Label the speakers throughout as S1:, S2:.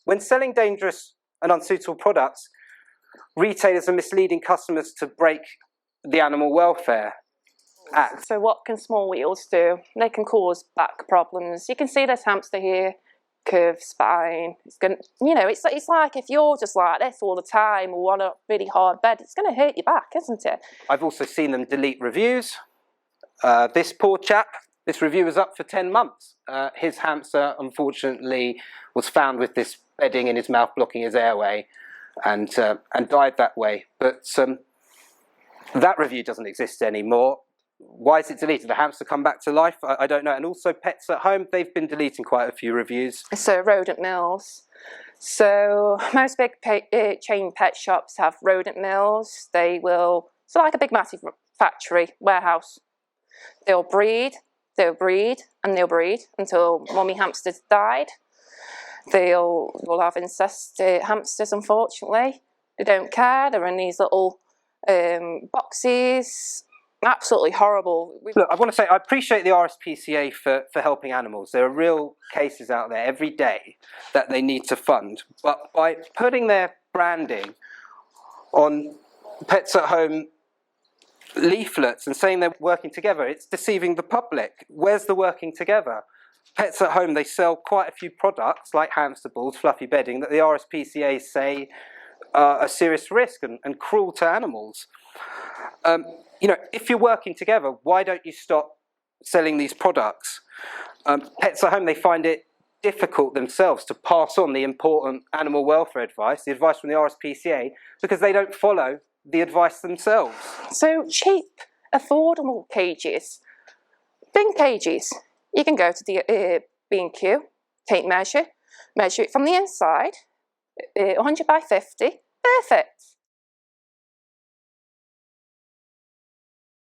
S1: when selling dangerous and unsuitable products, retailers are misleading customers to break the Animal Welfare Act.
S2: So what can small wheels do? They can cause back problems. You can see this hamster here, curved spine. It's going, it's like if you're just like this all the time or on a really hard bed, it's going to hurt your back, isn't it?
S1: I've also seen them delete reviews. This poor chap, this review was up for 10 months. His hamster, unfortunately, was found with this bedding in his mouth blocking his airway and died that way. But that review doesn't exist anymore. Why is it deleted? The hamster come back to life? I don't know. And also Pets at Home, they've been deleting quite a few reviews.
S2: So Rodent Mills. So most big chain pet shops have Rodent Mills. So like a big massive factory, warehouse. They'll breed, and they'll breed until mummy hamsters died. They'll have incest hamsters, unfortunately. They don't care. They're in these little boxes. Absolutely horrible.
S1: Look, I want to say I appreciate the RSPCA for helping animals. There are real cases out there every day that they need to fund. But by putting their branding on Pets at Home leaflets and saying they're working together, it's deceiving the public. Where's the working together? Pets at Home, they sell quite a few products like hamster balls, fluffy bedding that the RSPCA say are a serious risk and cruel to animals. If you're working together, why don't you stop selling these products? Pets at Home, they find it difficult themselves to pass on the important animal welfare advice, the advice from the RSPCA, because they don't follow the advice themselves.
S2: So cheap, affordable cages, bin cages. You can go to the B&Q, take measure it from the inside, 100 by 50, perfect.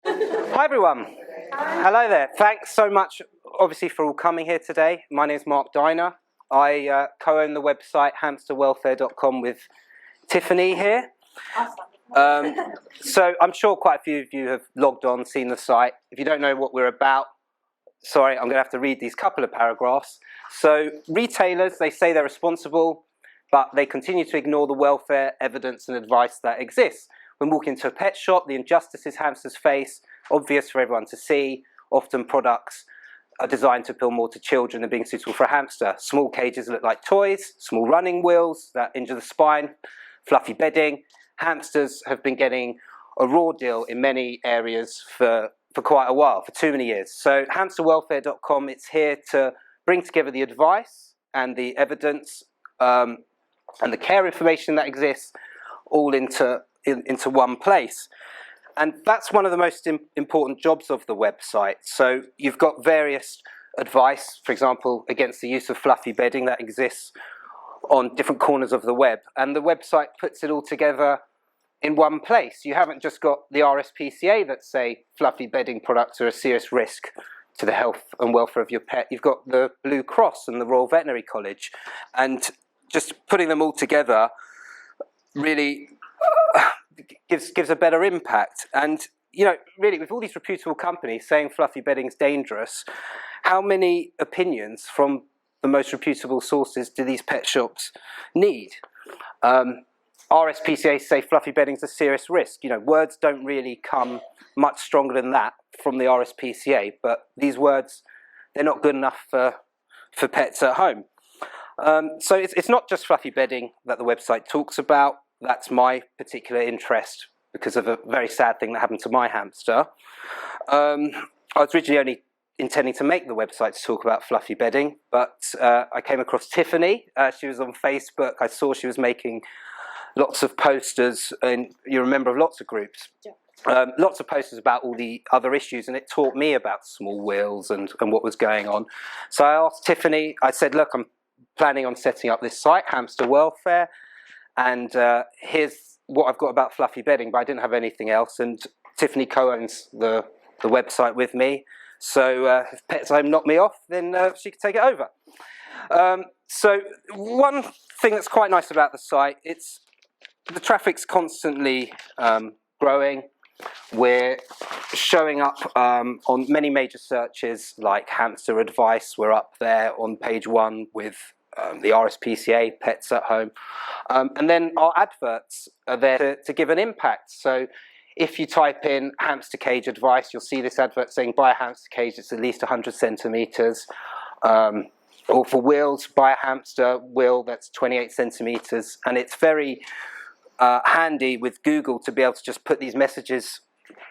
S1: Hi everyone. Hi. Hello there. Thanks so much, obviously, for all coming here today. My name is Mark Diner. I co-own the website hamsterwelfare.com with Tiffany here. So I'm sure quite a few of you have logged on, seen the site. If you don't know what we're about, sorry, I'm going to have to read these couple of paragraphs. So retailers, they say they're responsible, but they continue to ignore the welfare evidence and advice that exists. When walking into a pet shop, the injustices hamsters face, obvious for everyone to see. Often products are designed to appeal more to children than being suitable for a hamster. Small cages look like toys, small running wheels that injure the spine, fluffy bedding. Hamsters have been getting a raw deal in many areas for quite a while, for too many years. So hamsterwelfare.com, it's here to bring together the advice and the evidence and the care information that exists all into one place. And that's one of the most important jobs of the website. So you've got various advice, for example, against the use of fluffy bedding that exists on different corners of the web. And the website puts it all together in one place. You haven't just got the RSPCA that say fluffy bedding products are a serious risk to the health and welfare of your pet. You've got the Blue Cross and the Royal Veterinary College. And just putting them all together really gives a better impact. And really, with all these reputable companies saying fluffy bedding is dangerous, how many opinions from the most reputable sources do these pet shops need? RSPCA say fluffy bedding is a serious risk. Words don't really come much stronger than that from the RSPCA, but these words, they're not good enough for Pets at Home. So it's not just fluffy bedding that the website talks about. That's my particular interest because of a very sad thing that happened to my hamster. I was originally only intending to make the website to talk about fluffy bedding, but I came across Tiffany. She was on Facebook. I saw she was making lots of posters, and you're a member of lots of groups. Yeah. Lots of posters about all the other issues, and it taught me about small wheels and what was going on. So I asked Tiffany, I said, look, I'm planning on setting up this site, Hamster Welfare, and here's what I've got about fluffy bedding, but I didn't have anything else. And Tiffany co-owns the website with me. So if Pets at Home knock me off, then she can take it over. So one thing that's quite nice about the site, the traffic's constantly growing. We're showing up on many major searches like hamster advice. We're up there on page 1 with the RSPCA Pets at Home. And then our adverts are there to give an impact. So if you type in hamster cage advice, you'll see this advert saying buy a hamster cage that's at least 100 centimetres. Or for wheels, buy a hamster wheel that's 28 centimetres. And it's very handy with Google to be able to just put these messages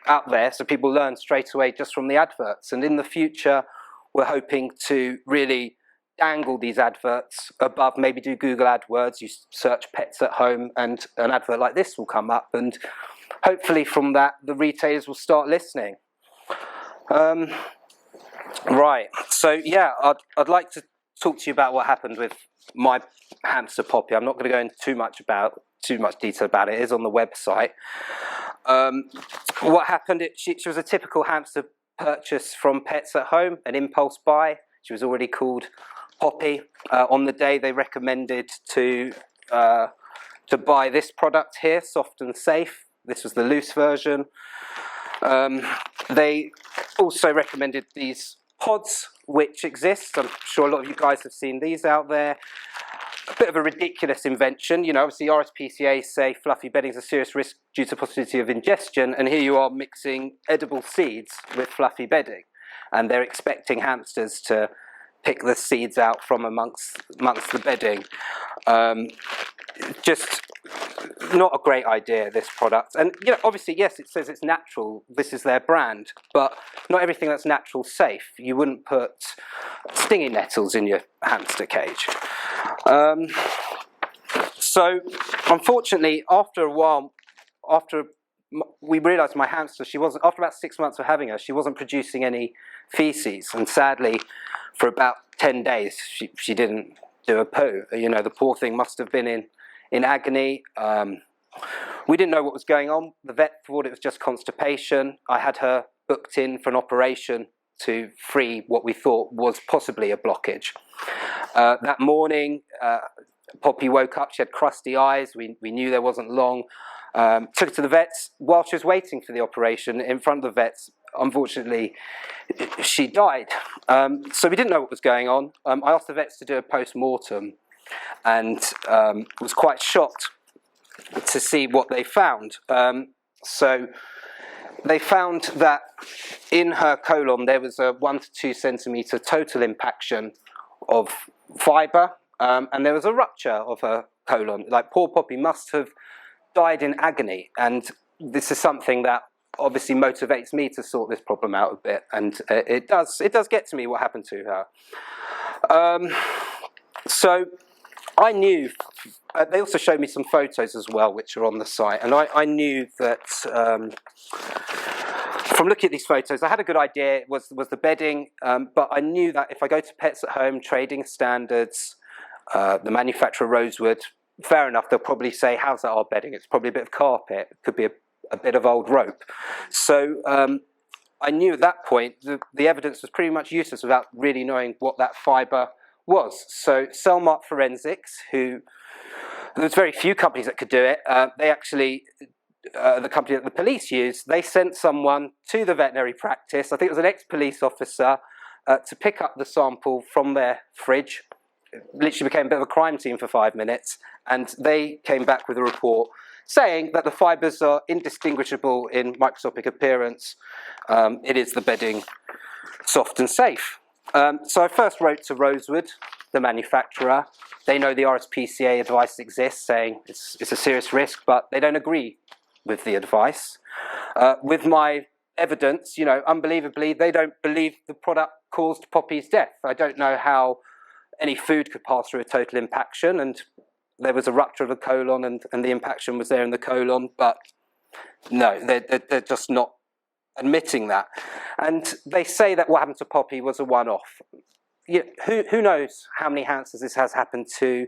S1: out there so people learn straight away just from the adverts. And in the future, we're hoping to really dangle these adverts above, maybe do Google AdWords, you search pets at home and an advert like this will come up, and hopefully from that the retailers will start listening. Right, so yeah, I'd like to talk to you about what happened with my hamster Poppy. I'm not going to go into too much detail about it. It is on the website. What happened, she was a typical hamster purchase from Pets at Home, an impulse buy. She was already called Poppy. On the day they recommended to buy this product here, Soft and Safe. This was the loose version. They also recommended these pods, which exist. I'm sure a lot of you guys have seen these out there. A bit of a ridiculous invention. You know, obviously RSPCA say fluffy bedding is a serious risk due to possibility of ingestion, and here you are mixing edible seeds with fluffy bedding, and they're expecting hamsters to pick the seeds out from amongst the bedding. Just not a great idea, this product. And you know, obviously, yes, it says it's natural. This is their brand, but not everything that's natural safe. You wouldn't put stinging nettles in your hamster cage. So, unfortunately, after a while, after we realised my hamster, after about 6 months of having her, she wasn't producing any feces, and sadly, for about 10 days, she didn't do a poo. You know, the poor thing must have been in agony. We didn't know what was going on. The vet thought it was just constipation. I had her booked in for an operation to free what we thought was possibly a blockage. That morning, Poppy woke up. She had crusty eyes. We knew there wasn't long. Took her to the vets. While she was waiting for the operation in front of the vets, unfortunately, she died. So we didn't know what was going on. I asked the vets to do a post-mortem and was quite shocked to see what they found. So they found that in her colon there was a 1 to 2 centimetre total impaction of fibre, and there was a rupture of her colon. Like, poor Poppy must have died in agony, and this is something that obviously motivates me to sort this problem out a bit, and it does get to me what happened to her. So I knew, they also showed me some photos as well, which are on the site, and I knew that from looking at these photos, I had a good idea. It was the bedding, but I knew that if I go to Pets at Home, trading standards, the manufacturer Rosewood, fair enough, they'll probably say, how's that our bedding? It's probably a bit of carpet, it could be a bit of old rope. So I knew at that point the evidence was pretty much useless without really knowing what that fibre was. So Cellmark Forensics, there's very few companies that could do it. They actually, the company that the police used, they sent someone to the veterinary practice, I think it was an ex-police officer, to pick up the sample from their fridge. It literally became a bit of a crime scene for 5 minutes, and they came back with a report saying that the fibres are indistinguishable in microscopic appearance. It is the bedding, Soft and Safe. So I first wrote to Rosewood, the manufacturer. They know the RSPCA advice exists, saying it's a serious risk, but they don't agree with the advice. With my evidence, you know, unbelievably, they don't believe the product caused Poppy's death. I don't know how any food could pass through a total impaction, and there was a rupture of the colon, and the impaction was there in the colon, but no, they're just not admitting that. And they say that what happened to Poppy was a one-off. You know, who knows how many hamsters this has happened to?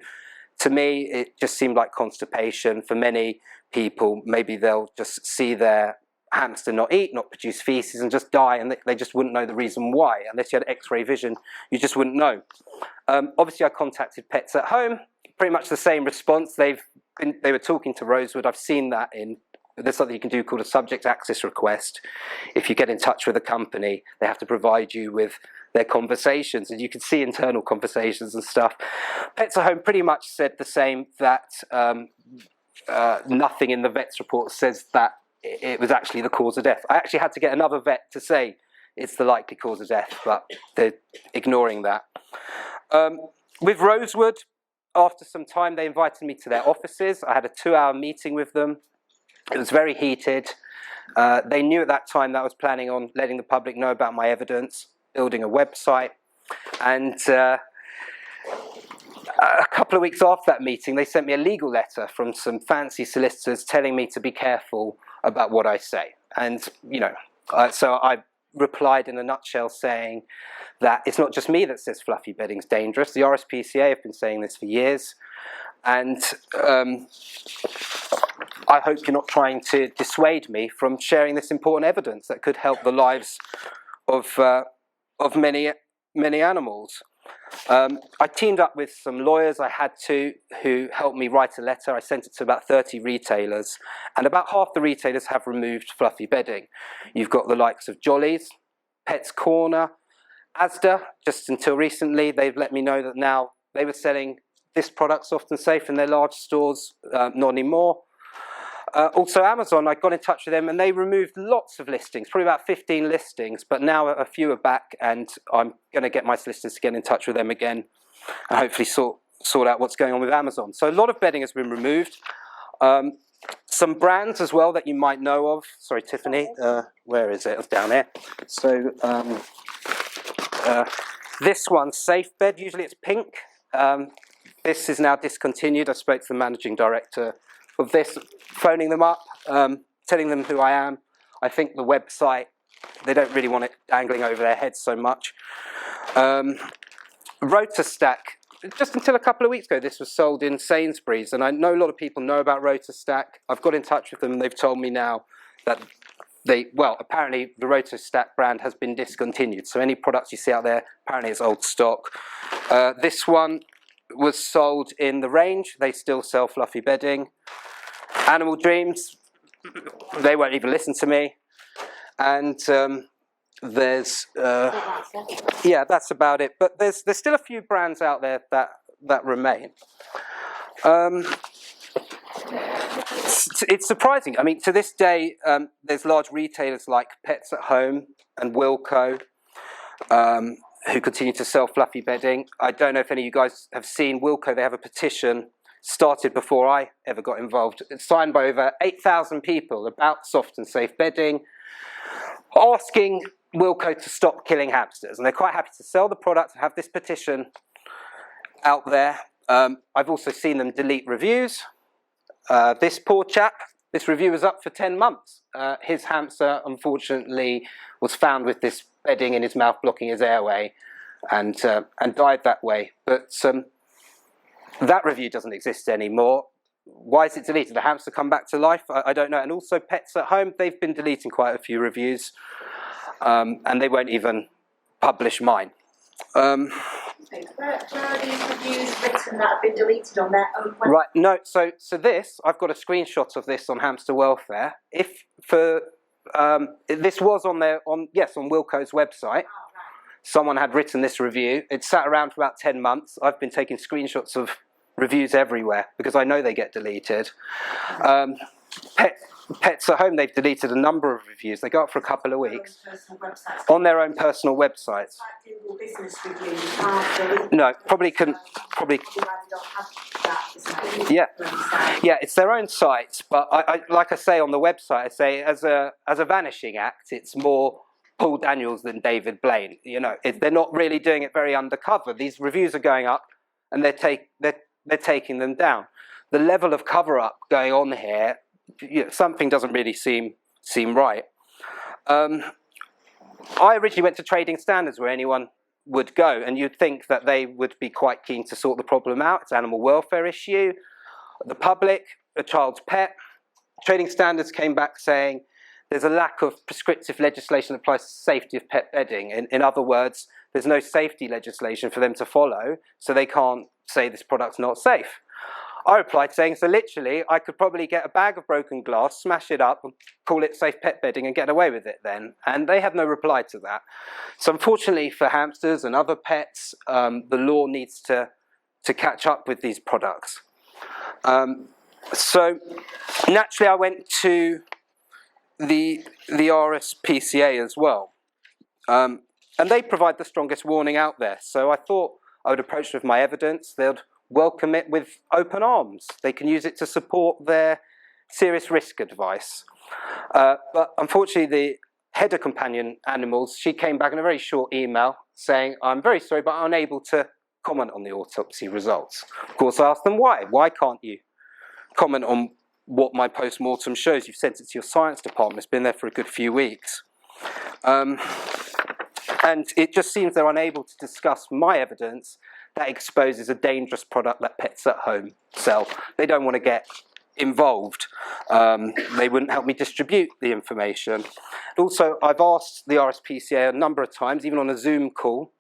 S1: To me, it just seemed like constipation. For many people, maybe they'll just see their hamster not eat, not produce feces, and just die, and they just wouldn't know the reason why. Unless you had X-ray vision, you just wouldn't know. Obviously, I contacted Pets at Home. Pretty much the same response. They were talking to Rosewood. I've seen that in there's something you can do called a subject access request. If you get in touch with a company, they have to provide you with their conversations, and you can see internal conversations and stuff. Pets at Home pretty much said the same, that nothing in the vet's report says that it was actually the cause of death. I actually had to get another vet to say it's the likely cause of death, but they're ignoring that. With Rosewood, after some time, they invited me to their offices. I had a 2-hour meeting with them. It was very heated. They knew at that time that I was planning on letting the public know about my evidence, building a website, and a couple of weeks after that meeting, they sent me a legal letter from some fancy solicitors telling me to be careful about what I say. And, you know, so I replied in a nutshell saying that it's not just me that says fluffy bedding's dangerous. The RSPCA have been saying this for years, and I hope you're not trying to dissuade me from sharing this important evidence that could help the lives of many animals. I teamed up with some lawyers I had to, who helped me write a letter. I sent it to about 30 retailers, and about half the retailers have removed fluffy bedding. You've got the likes of Jolly's, Pets Corner, Asda. Just until recently, they've let me know that now they were selling this product, Soft and Safe, in their large stores, not anymore. Also Amazon, I got in touch with them and they removed lots of listings, probably about 15 listings, but now a few are back, and I'm going to get my solicitors to get in touch with them again and hopefully sort out what's going on with Amazon. So a lot of bedding has been removed. Some brands as well that you might know of. Sorry, Tiffany, where is it? It's down here. So this one, Safe Bed, usually it's pink. This is now discontinued. I spoke to the managing director of this, phoning them up, telling them who I am. I think the website, they don't really want it dangling over their heads so much. Rotor Stack, just until a couple of weeks ago, this was sold in Sainsbury's, and I know a lot of people know about Rotor Stack. I've got in touch with them, and they've told me now that apparently the Rotor Stack brand has been discontinued. So any products you see out there, apparently it's old stock. This one was sold in the range. They still sell fluffy bedding. Animal Dreams, they won't even listen to me. And there's, yeah, that's about it. But there's still a few brands out there that remain. It's surprising. I mean, to this day, there's large retailers like Pets at Home and Wilko who continue to sell fluffy bedding. I don't know if any of you guys have seen Wilko. They have a petition started before I ever got involved. It's signed by over 8,000 people about soft and safe bedding, asking Wilko to stop killing hamsters. And they're quite happy to sell the product and have this petition out there. I've also seen them delete reviews. This poor chap, this review was up for 10 months. His hamster, unfortunately, was found with this bedding in his mouth blocking his airway and died that way. But that review doesn't exist anymore. Why is it deleted? Did the hamster come back to life? I don't know. And also Pets at Home, they've been deleting quite a few reviews, and they won't even publish mine.
S3: Where are these reviews written that have been deleted on their own website?
S1: Right, no, so this, I've got a screenshot of this on Hamster Welfare. This was on Wilko's website.
S3: Oh, right.
S1: Someone had written this review. It sat around for about 10 months. I've been taking screenshots of reviews everywhere because I know they get deleted. Pets at Home, they've deleted a number of reviews. They go up for a couple of weeks. On their own personal websites. No, probably couldn't. Yeah, it's their own sites. But I like I say on the website, I say as a vanishing act, it's more Paul Daniels than David Blaine. You know, they're not really doing it very undercover. These reviews are going up, and they're taking them down. The level of cover-up going on here, you know, something doesn't really seem right. I originally went to Trading Standards, where anyone would go, and you'd think that they would be quite keen to sort the problem out. It's an animal welfare issue. The public, a child's pet. Trading Standards came back saying there's a lack of prescriptive legislation that applies to safety of pet bedding. In other words, there's no safety legislation for them to follow, so they can't say this product's not safe. I replied saying, so literally, I could probably get a bag of broken glass, smash it up, and call it safe pet bedding and get away with it then. And they had no reply to that. So unfortunately for hamsters and other pets, the law needs to catch up with these products. So naturally I went to the RSPCA as well. And they provide the strongest warning out there. So I thought I would approach them with my evidence. They'd welcome it with open arms. They can use it to support their serious risk advice. But unfortunately, the head of companion animals, she came back in a very short email saying, I'm very sorry, but I'm unable to comment on the autopsy results. Of course, I asked them why. Why can't you comment on what my post-mortem shows? You've sent it to your science department. It's been there for a good few weeks. And it just seems they're unable to discuss my evidence that exposes a dangerous product that pets at home sell. They don't want to get involved. They wouldn't help me distribute the information. Also, I've asked the RSPCA a number of times, even on a Zoom call,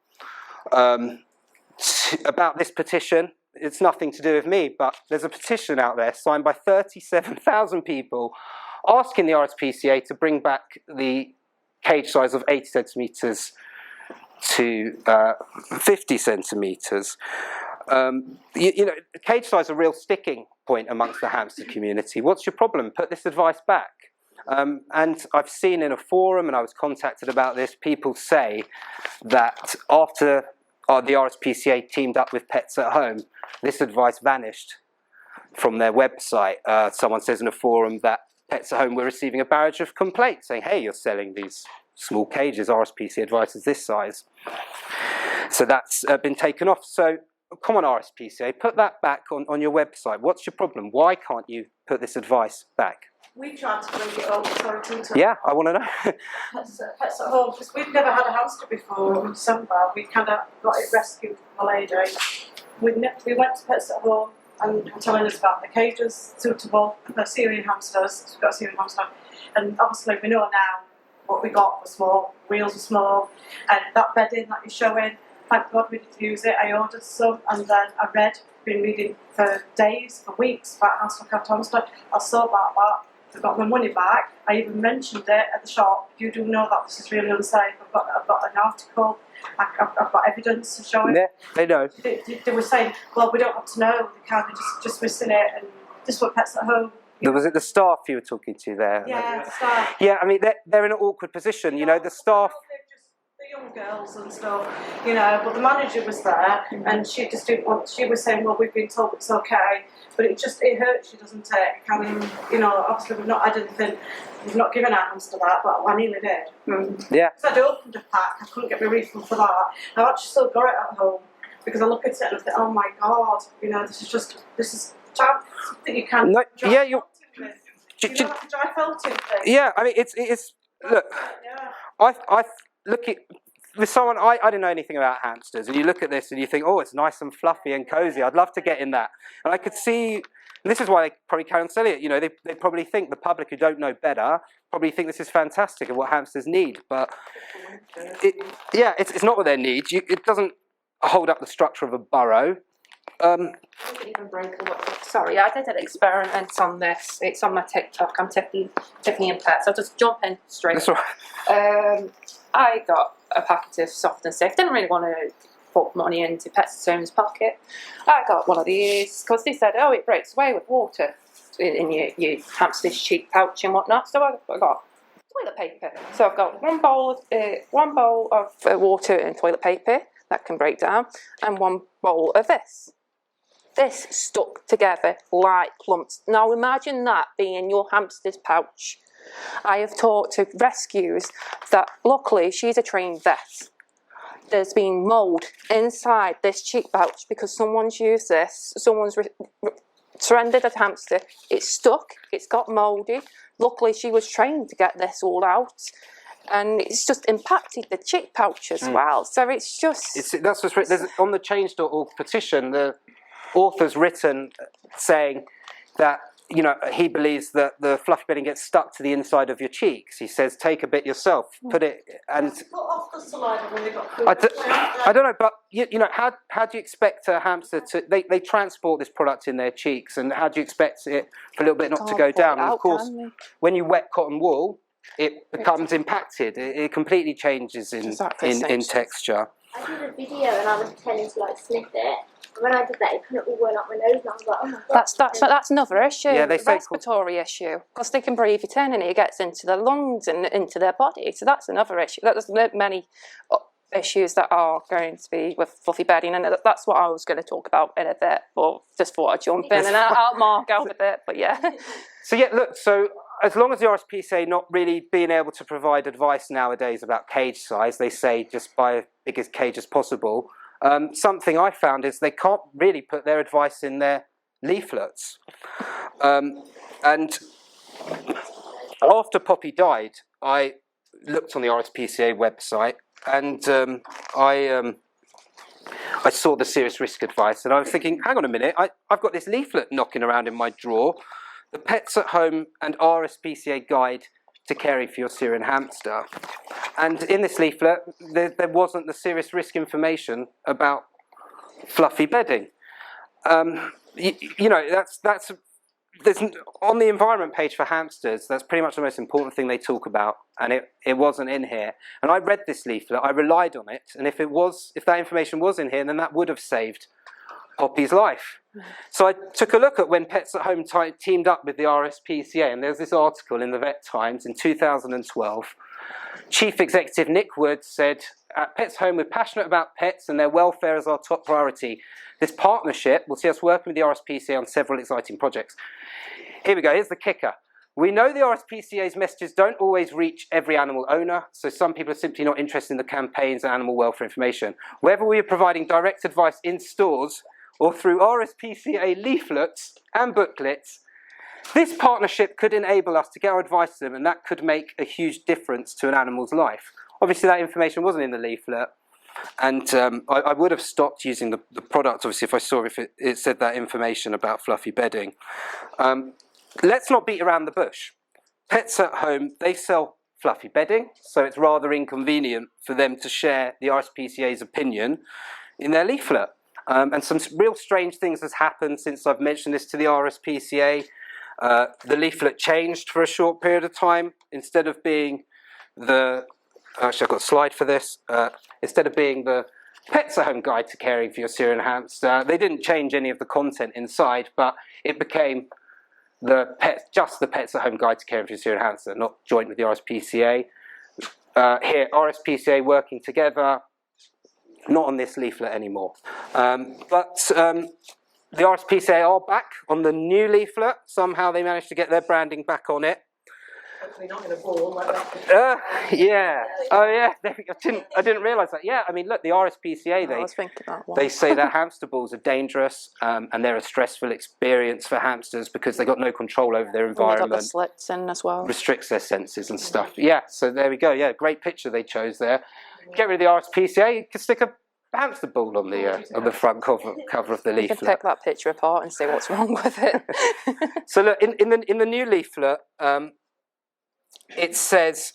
S1: about this petition. It's nothing to do with me, but there's a petition out there signed by 37,000 people asking the RSPCA to bring back the cage size of 80 centimetres to 50 centimetres. You know, cage size is a real sticking point amongst the hamster community. What's your problem? Put this advice back. And I've seen in a forum, and I was contacted about this, people say that after the RSPCA teamed up with Pets at Home, this advice vanished from their website. Someone says in a forum that Pets at Home were receiving a barrage of complaints saying, hey, you're selling these small cages, RSPCA advice is this size. So that's been taken off. So come on, RSPCA, put that back on your website. What's your problem? Why can't you put this advice back?
S3: We tried to bring it up, sorry to interrupt.
S1: Yeah, I want to know.
S3: Pets at Home, because we've never had a hamster before in December. We kind of got it rescued from a lady. We went to Pets at Home and were telling us about the cages suitable for Syrian hamsters. We've got a Syrian hamster. And obviously we know now what we got was small, wheels were small, and that bedding that you're showing, thank God we didn't use it. I ordered some, and then I been reading for days, for weeks, about how to look after hamster. I saw about that. I got my money back. I even mentioned it at the shop. You do know that this is really unsafe. I've got an article. I've got evidence to show it.
S1: Yeah, they know.
S3: They were saying, well, we don't want to know. They can't. They're just missing it. And this was Pets at Home.
S1: Was it the staff you were talking to there?
S3: Yeah, the staff.
S1: Yeah, I mean, they're in an awkward position. You know, the staff...
S3: The young girls and stuff, you know, but the manager was there and she just didn't want, she was saying, well, we've been told it's okay, but it hurts you, doesn't it? I mean, you know, obviously we've not had anything, we've not given our hamster that, but I nearly did.
S1: Yeah.
S3: Because I'd opened a pack, I couldn't get my refund for that. I've actually still got it at home because I look at it and I think, oh my God, you know, this is something you can't dry
S1: yeah, you're...
S3: like a dry felting thing.
S1: Yeah, I mean, it's look,
S3: yeah.
S1: I look at, with someone, I didn't know anything about hamsters, and you look at this and you think, oh, it's nice and fluffy and cozy, I'd love to get in that. And I could see, and this is why they probably carry on selling it, you know, they probably think, the public who don't know better, probably think this is fantastic and what hamsters need, but it's not what they need. It doesn't hold up the structure of a burrow.
S2: Sorry, I did an experiment on this. It's on my TikTok. I'm Tiffany Pets. I'll just jump in straight.
S1: That's all right.
S2: I got a packet of soft and safe. Didn't really want to put money into Pets at Home's pocket. I got one of these because they said, oh, it breaks away with water in your hamster's cheek pouch and whatnot. So I got toilet paper. So I've got one bowl of water and toilet paper that can break down, and one bowl of this. This stuck together like clumps. Now imagine that being in your hamster's pouch. I have talked to rescues that luckily she's a trained vet. There's been mould inside this cheek pouch because someone's used this, someone's surrendered a hamster. It's stuck, it's got mouldy. Luckily she was trained to get this all out. And it's just impacted the cheek pouch as well. So it's just...
S1: That's what's written. There's, on the change.org petition, the author's written saying that you know, he believes that the fluffy bedding gets stuck to the inside of your cheeks. He says, take a bit yourself, put it, and
S3: Put off the saliva when they got food.
S1: I don't know, but you know, how do you expect a hamster to? They transport this product in their cheeks, and how do you expect it for a little bit not to go down? And of course, when you wet cotton wool, it becomes impacted. It completely changes in texture.
S4: I did a video and I was pretending to like sniff it. And when I did that, it kind of all went up my nose, and I was like, oh my god.
S2: That's another issue.
S1: Yeah, they say
S2: respiratory issue, because they can breathe it in and it gets into their lungs and into their body. So that's another issue. There's many issues that are going to be with fluffy bedding, and that's what I was going to talk about in a bit. But just thought I'd jump in and I'll mark out a bit. But yeah.
S1: So yeah, look. So as long as the RSPCA not really being able to provide advice nowadays about cage size, they say just buy as big a cage as possible. Something I found is they can't really put their advice in their leaflets. And after Poppy died, I looked on the RSPCA website, and I saw the serious risk advice, and I was thinking, hang on a minute, I've got this leaflet knocking around in my drawer, the Pets at Home and RSPCA Guide to Caring for Your Syrian Hamster. And in this leaflet, there wasn't the serious risk information about fluffy bedding. You know, there's on the environment page for hamsters, that's pretty much the most important thing they talk about, and it wasn't in here. And I read this leaflet, I relied on it, and if that information was in here, then that would have saved Poppy's life. So I took a look at when Pets at Home teamed up with the RSPCA, and there's this article in the Vet Times in 2012. Chief Executive Nick Wood said, at Pets at Home, we're passionate about pets and their welfare is our top priority. This partnership will see us working with the RSPCA on several exciting projects. Here we go, here's the kicker. We know the RSPCA's messages don't always reach every animal owner, so some people are simply not interested in the campaigns and animal welfare information. Whether we are providing direct advice in stores or through RSPCA leaflets and booklets, this partnership could enable us to get our advice to them, and that could make a huge difference to an animal's life. Obviously that information wasn't in the leaflet, and I would have stopped using the product, obviously, if I saw if it said that information about fluffy bedding. Let's not beat around the bush. Pets at Home, they sell fluffy bedding, so it's rather inconvenient for them to share the RSPCA's opinion in their leaflet. And some real strange things has happened since I've mentioned this to the RSPCA. The leaflet changed for a short period of time. Instead of being actually I've got a slide for this, instead of being the Pets at Home Guide to Caring for Your Syrian Hamster, they didn't change any of the content inside, but it became just the Pets at Home Guide to Caring for Your Syrian Hamster, not joint with the RSPCA. Here, RSPCA working together, not on this leaflet anymore. But the RSPCA are back on the new leaflet. Somehow they managed to get their branding back on it.
S3: Hopefully not in a ball like that.
S1: Yeah. Oh yeah. I didn't realise that. Yeah. I mean, look, the RSPCA they say that hamster balls are dangerous and they're a stressful experience for hamsters because they got no control over their environment.
S2: They got the slits in as well.
S1: Restricts their senses and stuff. Yeah. So there we go. Yeah. Great picture they chose there. Get rid of the RSPCA. You can stick a hamster ball on the front cover of the leaflet.
S2: You can pick that picture apart and see what's wrong with it.
S1: So look, in the new leaflet, it says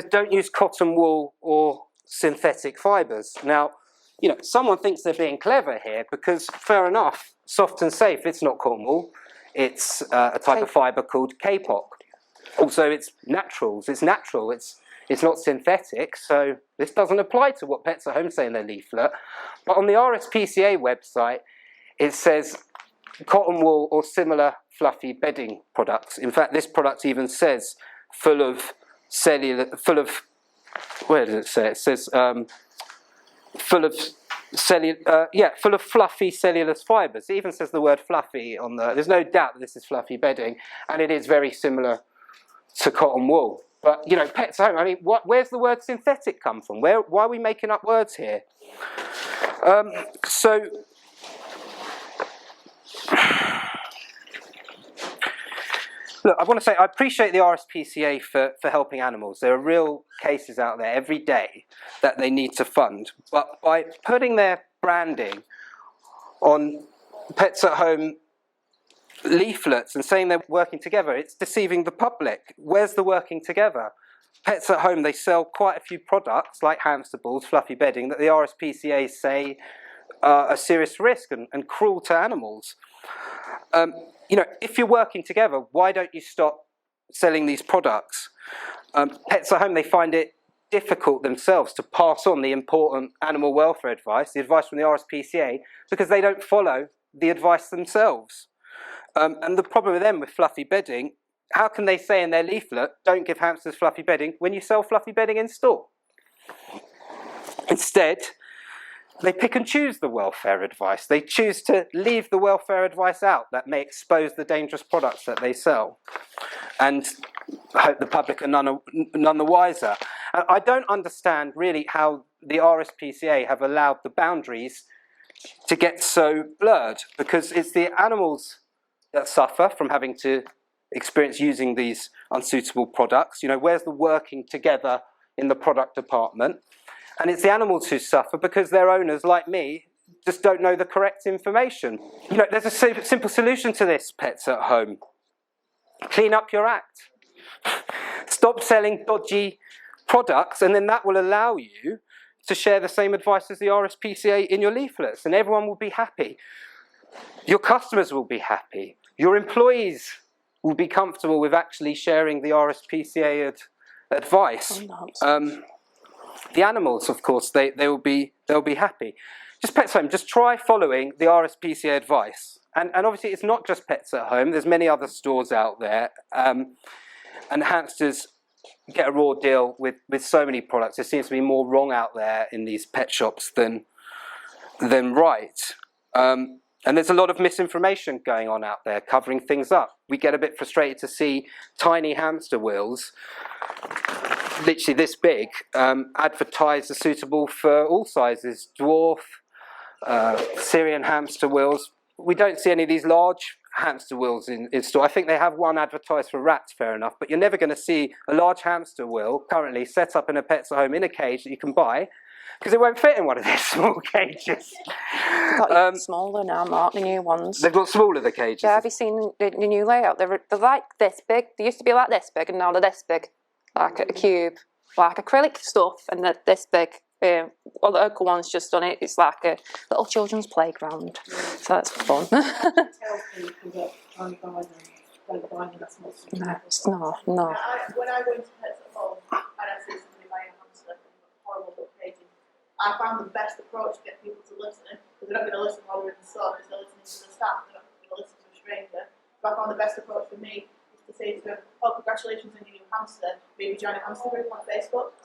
S1: don't use cotton wool or synthetic fibres. Now, you know, someone thinks they're being clever here because, fair enough, soft and safe, it's not cotton wool. It's a type of fibre called kapok. Also, it's naturals. It's natural. It's not synthetic, so this doesn't apply to what Pets at Home say in their leaflet. But on the RSPCA website, it says cotton wool or similar fluffy bedding products. In fact, this product even says full of where does it say? It says full of fluffy cellulose fibres. It even says the word fluffy on there's no doubt that this is fluffy bedding, and it is very similar to cotton wool. But, you know, Pets at Home, I mean, where's the word synthetic come from? Why are we making up words here? Look, I want to say I appreciate the RSPCA for helping animals. There are real cases out there every day that they need to fund. But by putting their branding on Pets at Home leaflets and saying they're working together. It's deceiving the public. Where's the working together? Pets at Home, they sell quite a few products like hamster balls, fluffy bedding, that the RSPCA say are a serious risk and cruel to animals. If you're working together, why don't you stop selling these products? Pets at Home, they find it difficult themselves to pass on the important animal welfare advice, the advice from the RSPCA, because they don't follow the advice themselves. And the problem with them with fluffy bedding, how can they say in their leaflet, don't give hamsters fluffy bedding, when you sell fluffy bedding in store? Instead, they pick and choose the welfare advice. They choose to leave the welfare advice out that may expose the dangerous products that they sell. And I hope the public are none the wiser. And I don't understand really how the RSPCA have allowed the boundaries to get so blurred, because it's the animals that suffer from having to experience using these unsuitable products. Where's the working together in the product department? And it's the animals who suffer because their owners, like me, just don't know the correct information. There's a simple solution to this, Pets at Home. Clean up your act. Stop selling dodgy products, and then that will allow you to share the same advice as the RSPCA in your leaflets, and everyone will be happy. Your customers will be happy. Your employees will be comfortable with actually sharing the RSPCA advice. The animals, of course, they'll be happy. Just Pets at Home, just try following the RSPCA advice. And obviously it's not just Pets at Home, there's many other stores out there. And hamsters get a raw deal with so many products. There seems to be more wrong out there in these pet shops than right. And there's a lot of misinformation going on out there, covering things up. We get a bit frustrated to see tiny hamster wheels, literally this big, advertised as suitable for all sizes, dwarf, Syrian hamster wheels. We don't see any of these large hamster wheels in store. I think they have one advertised for rats, fair enough, but you're never going to see a large hamster wheel currently set up in a Pets at Home in a cage that you can buy, because it won't fit in one of these small cages.
S2: They've got even smaller now, Mark, the new ones.
S1: They've got smaller, the cages.
S2: Yeah, have you seen the new layout? They're like this big. They used to be like this big, and now they're this big, like a cube, like acrylic stuff, and they're this big. The local one's just done it. It's like a little children's playground, so that's fun. No, it's not. No.
S5: When I went to Pets at Home and I see somebody buying a hamster in horrible locations, I found the best approach to get people to listen, because they're not going to listen while they're in the store, they're listening to the staff, they're not going to listen to a stranger. So I found the best approach for me is to say to them, oh, congratulations on your new hamster, maybe join a hamster group on Facebook.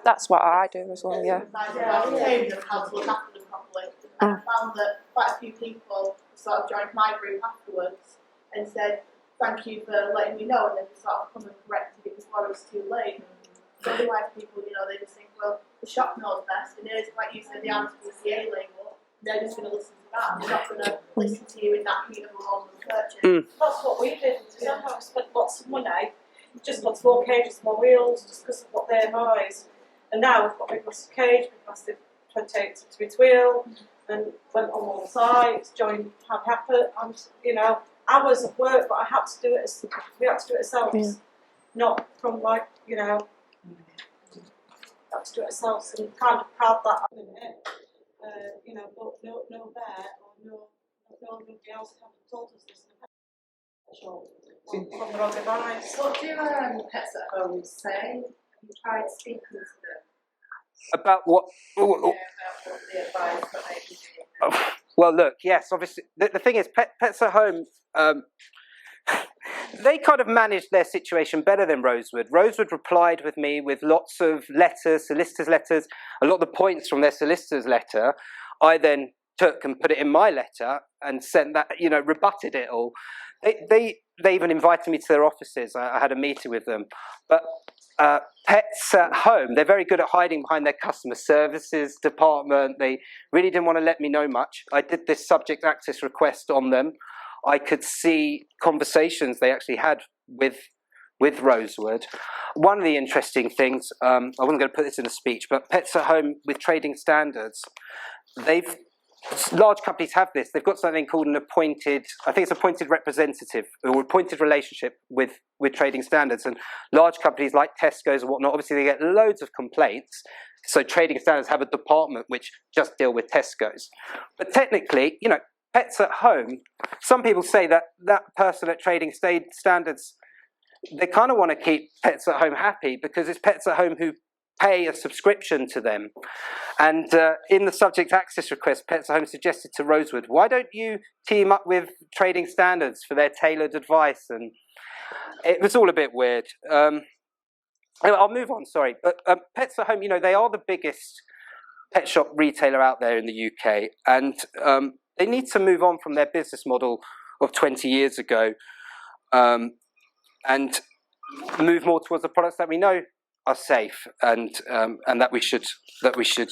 S2: That's what I do as well, yeah.
S5: I trained them how to look after them properly. And I found that quite a few people sort of joined my group afterwards and said, thank you for letting me know, and then they sort of come and corrected it before it was too late. So otherwise people, they just think, well, the shop knows best, and it's like you said, the RSPCA label, they're just going to listen to that. They're not going to listen to you in that heat of a moment of purchase.
S3: That's what we did. We spent lots of money just on small cages, small wheels, just because of what they advised. And now we've got a big massive cage, big massive 28-6 wheel, and went on all the sites, joined Happy, and hours of work, but I had to do it. We had to do it ourselves, not from had to do it ourselves, and kind of proud that I'm in it. But no bear or nobody else haven't told us this in the pet shop. From their own advice.
S6: What do Pets at Home say? Have you tried speaking to them?
S1: About what?
S6: About what the advice that they can give?
S1: Well, look, yes, obviously, the thing is, Pets at Home, they kind of managed their situation better than Rosewood. Rosewood replied with me with lots of letters, solicitors' letters. A lot of the points from their solicitor's letter, I then took and put it in my letter and sent that, rebutted it all. They even invited me to their offices. I had a meeting with them. But Pets at Home, they're very good at hiding behind their customer services department. They really didn't want to let me know much. I did this subject access request on them. I could see conversations they actually had with Rosewood. One of the interesting things, I wasn't going to put this in a speech, but Pets at Home with trading standards, they've large companies have this. They've got something called an appointed, I think it's appointed representative or appointed relationship with trading standards. And large companies like Tesco's and whatnot, obviously they get loads of complaints. So trading standards have a department which just deal with Tesco's. But technically, you know, Pets at Home, some people say that that person at trading standards, they kind of want to keep Pets at Home happy because it's Pets at Home who pay a subscription to them. And in the subject access request, Pets at Home suggested to Rosewood, why don't you team up with trading standards for their tailored advice? And it was all a bit weird. I'll move on, sorry. But Pets at Home, you know, they are the biggest pet shop retailer out there in the UK. And they need to move on from their business model of 20 years ago and move more towards the products that we know are safe and that we should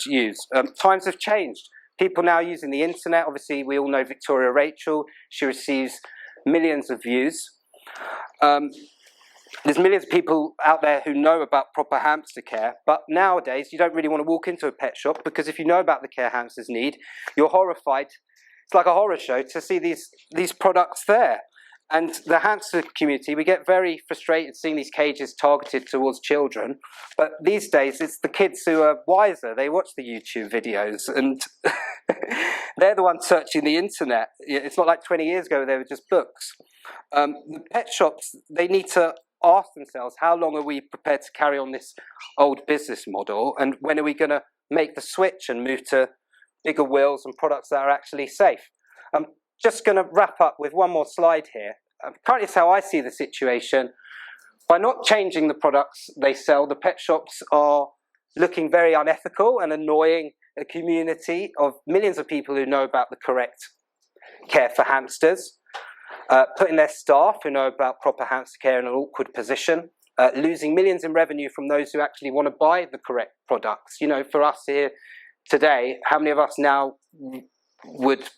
S1: use. Times have changed. People now are using the internet. Obviously, we all know Victoria Rachel. She receives millions of views. There's millions of people out there who know about proper hamster care, but nowadays you don't really want to walk into a pet shop because if you know about the care hamsters need, you're horrified. It's like a horror show to see these products there. And the hamster community, we get very frustrated seeing these cages targeted towards children. But these days, it's the kids who are wiser. They watch the YouTube videos and they're the ones searching the internet. It's not like 20 years ago, they were just books. The pet shops, they need to ask themselves, how long are we prepared to carry on this old business model? And when are we going to make the switch and move to bigger wheels and products that are actually safe? Just going to wrap up with one more slide here. Currently, it's how I see the situation. By not changing the products they sell, the pet shops are looking very unethical and annoying a community of millions of people who know about the correct care for hamsters, putting their staff who know about proper hamster care in an awkward position, losing millions in revenue from those who actually want to buy the correct products. You know, for us here today, how many of us now would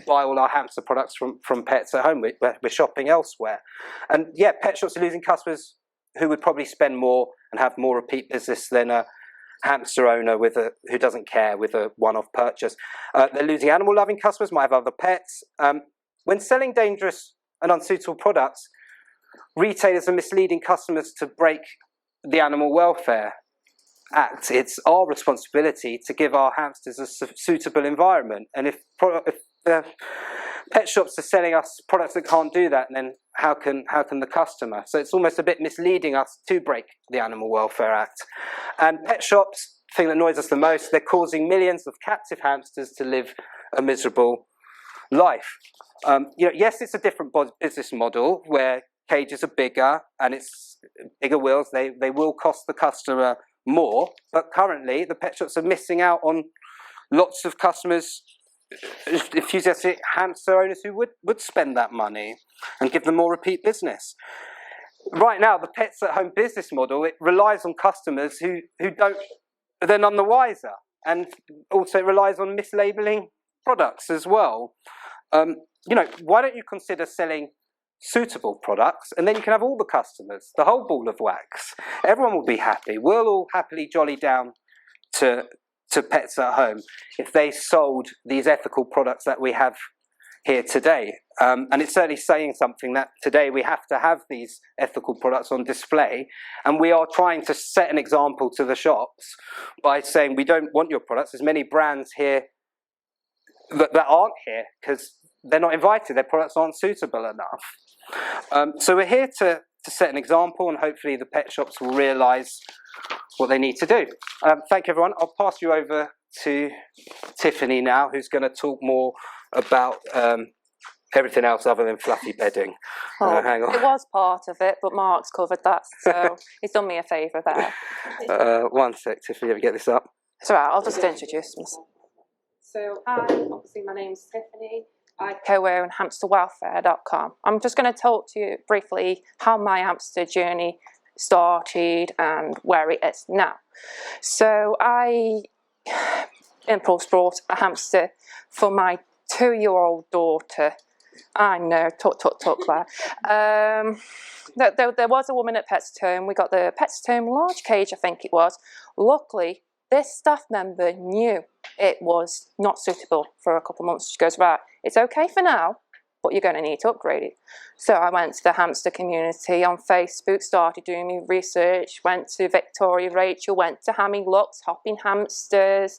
S1: buy all our hamster products from Pets at Home? We're shopping elsewhere. And yeah, pet shops are losing customers who would probably spend more and have more repeat business than a hamster owner who doesn't care with a one-off purchase. They're losing animal-loving customers, might have other pets. When selling dangerous and unsuitable products, retailers are misleading customers to break the Animal Welfare Act. It's our responsibility to give our hamsters a suitable environment. And if pet shops are selling us products that can't do that, then how can the customer? So it's almost a bit misleading us to break the Animal Welfare Act. And pet shops, the thing that annoys us the most, they're causing millions of captive hamsters to live a miserable life. You know, yes, it's a different business model where cages are bigger and it's bigger wheels. They will cost the customer more, but currently the pet shops are missing out on lots of customers, enthusiastic hamster owners who would spend that money and give them more repeat business. Right now, the Pets at Home business model, it relies on customers who they're none the wiser, and also it relies on mislabeling products as well. You know, why don't you consider selling suitable products, and then you can have all the customers, the whole ball of wax. Everyone will be happy. We'll all happily jolly down to Pets at Home if they sold these ethical products that we have here today. And it's certainly saying something that today we have to have these ethical products on display, and we are trying to set an example to the shops by saying we don't want your products. There's many brands here that aren't here because they're not invited, their products aren't suitable enough. So we're here to set an example, and hopefully the pet shops will realise what they need to do. Thank you, everyone. I'll pass you over to Tiffany now, who's going to talk more about everything else other than fluffy bedding. Hang on.
S2: It was part of it, but Mark's covered that, so he's done me a favour there.
S1: One sec, Tiffany, let me get this up.
S2: It's all right, I'll just introduce myself.
S6: So, hi, obviously my name's Tiffany.
S2: I co-own hamsterwelfare.com. I'm just going to talk to you briefly how my hamster journey started and where it is now. So I impulse bought a hamster for my 2-year-old daughter. I know, talk there. There was a woman at Pets at Home. We got the Pets at Home large cage, I think it was. Luckily, This staff member knew it was not suitable for a couple of months. She goes, right, it's okay for now, but you're going to need to upgrade it. So I went to the hamster community on Facebook, started doing my research, went to Victoria Rachel, went to Hammy Lux, Hopping Hamsters,